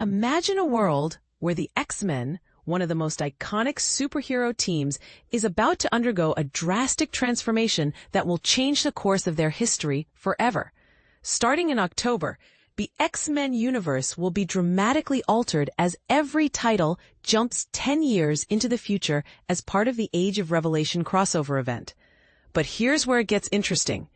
Imagine a world where the X-Men, one of the most iconic superhero teams, is about to undergo a drastic transformation that will change the course of their history forever. Starting in October, the X-Men universe will be dramatically altered as every title jumps 10 years into the future as part of the Age of Revelation crossover event. But here's where it gets interesting.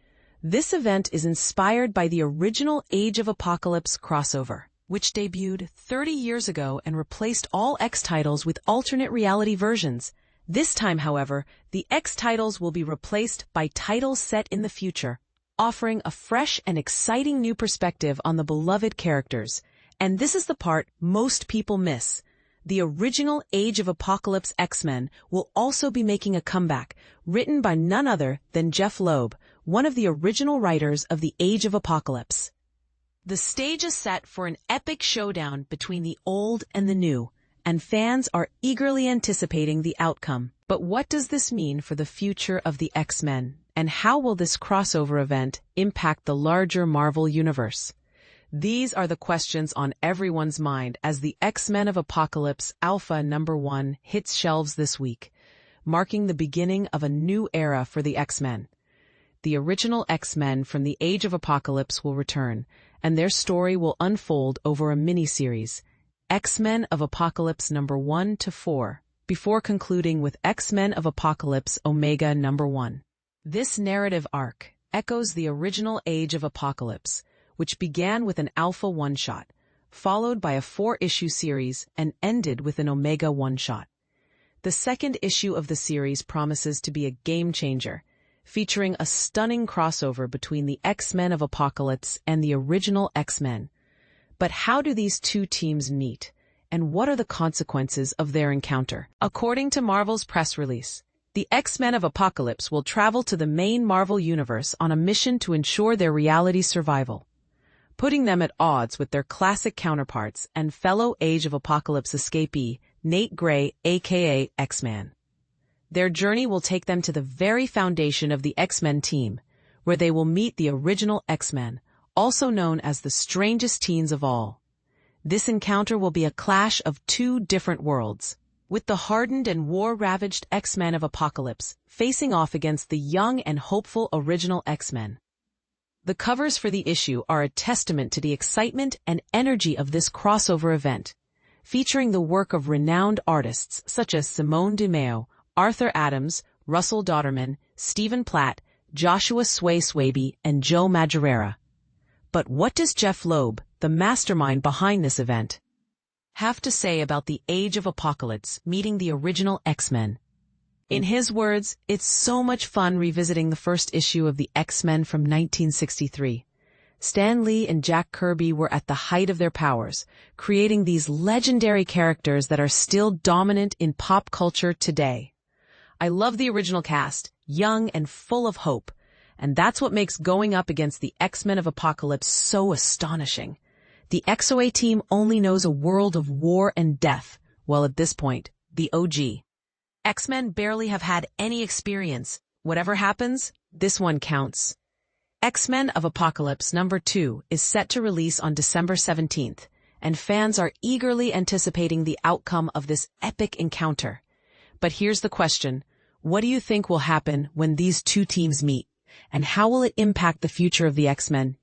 This event is inspired by the original Age of Apocalypse crossover, which debuted 30 years ago and replaced all X titles with alternate reality versions. This time, however, the X titles will be replaced by titles set in the future, offering a fresh and exciting new perspective on the beloved characters. And this is the part most people miss. The original Age of Apocalypse X-Men will also be making a comeback, written by none other than Jeph Loeb, one of the original writers of the Age of Apocalypse. The stage is set for an epic showdown between the old and the new, and fans are eagerly anticipating the outcome. But what does this mean for the future of the X-Men? And how will this crossover event impact the larger Marvel universe? These are the questions on everyone's mind as the X-Men of Apocalypse Alpha #1 hits shelves this week, marking the beginning of a new era for the X-Men. The original X-Men from the Age of Apocalypse will return, and their story will unfold over a miniseries, X-Men of Apocalypse #1 to 4, before concluding with X-Men of Apocalypse Omega #1. This narrative arc echoes the original Age of Apocalypse, which began with an Alpha one-shot, followed by a 4-issue series and ended with an Omega one-shot. The second issue of the series promises to be a game-changer, featuring a stunning crossover between the X-Men of Apocalypse and the original X-Men. But how do these two teams meet, and what are the consequences of their encounter? According to Marvel's press release, the X-Men of Apocalypse will travel to the main Marvel universe on a mission to ensure their reality's survival, putting them at odds with their classic counterparts and fellow Age of Apocalypse escapee, Nate Gray, aka X-Man. Their journey will take them to the very foundation of the X-Men team, where they will meet the original X-Men, also known as the strangest teens of all. This encounter will be a clash of two different worlds, with the hardened and war-ravaged X-Men of Apocalypse facing off against the young and hopeful original X-Men. The covers for the issue are a testament to the excitement and energy of this crossover event, featuring the work of renowned artists such as Simone Di Meo, Arthur Adams, Russell Dauterman, Stephen Platt, Joshua Sway-Swaby, and Joe Madureira. But what does Jeph Loeb, the mastermind behind this event, have to say about the Age of Apocalypse meeting the original X-Men? In his words, it's so much fun revisiting the first issue of the X-Men from 1963. Stan Lee and Jack Kirby were at the height of their powers, creating these legendary characters that are still dominant in pop culture today. I love the original cast, young and full of hope, and that's what makes going up against the X-Men of Apocalypse so astonishing. The XOA team only knows a world of war and death, while at this point, the OG X-Men barely have had any experience. Whatever happens, this one counts. X-Men of Apocalypse #2 is set to release on December 17th, and fans are eagerly anticipating the outcome of this epic encounter. But here's the question. What do you think will happen when these two teams meet, and how will it impact the future of the X-Men?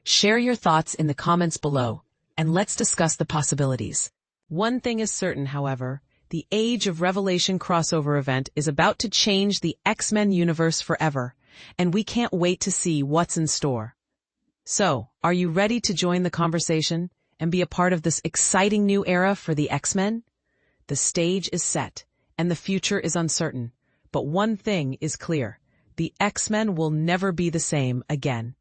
Share your thoughts in the comments below, and let's discuss the possibilities. One thing is certain, however, the Age of Revelation crossover event is about to change the X-Men universe forever, and we can't wait to see what's in store. So, are you ready to join the conversation and be a part of this exciting new era for the X-Men? The stage is set, and the future is uncertain, but one thing is clear. The X-Men will never be the same again.